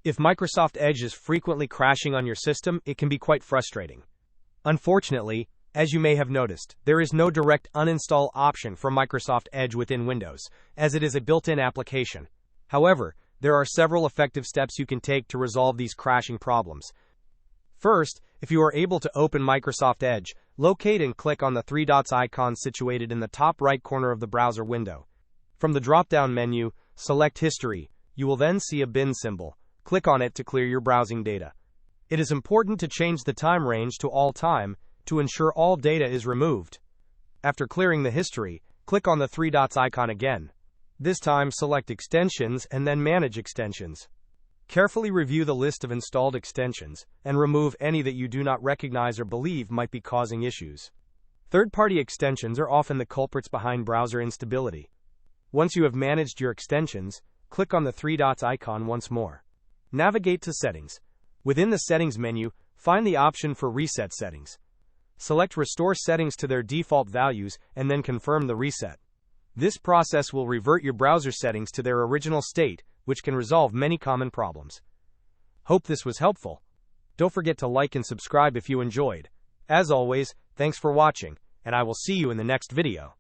If Microsoft Edge is frequently crashing on your system, it can be quite frustrating. Unfortunately, as you may have noticed, there is no direct uninstall option for Microsoft Edge within Windows, as it is a built-in application. However, there are several effective steps you can take to resolve these crashing problems. First, if you are able to open Microsoft Edge, locate and click on the three dots icon situated in the top right corner of the browser window. From the drop-down menu, select History. You will then see a bin symbol. Click on it to clear your browsing data. It is important to change the time range to all time to ensure all data is removed. After clearing the history, click on the three dots icon again. This time select Extensions and then Manage Extensions. Carefully review the list of installed extensions and remove any that you do not recognize or believe might be causing issues. Third-party extensions are often the culprits behind browser instability. Once you have managed your extensions, click on the three dots icon once more. Navigate to Settings. Within the Settings menu, find the option for Reset Settings. Select Restore Settings to their default values and then confirm the reset. This process will revert your browser settings to their original state, which can resolve many common problems. Hope this was helpful. Don't forget to like and subscribe if you enjoyed. As always, thanks for watching, and I will see you in the next video.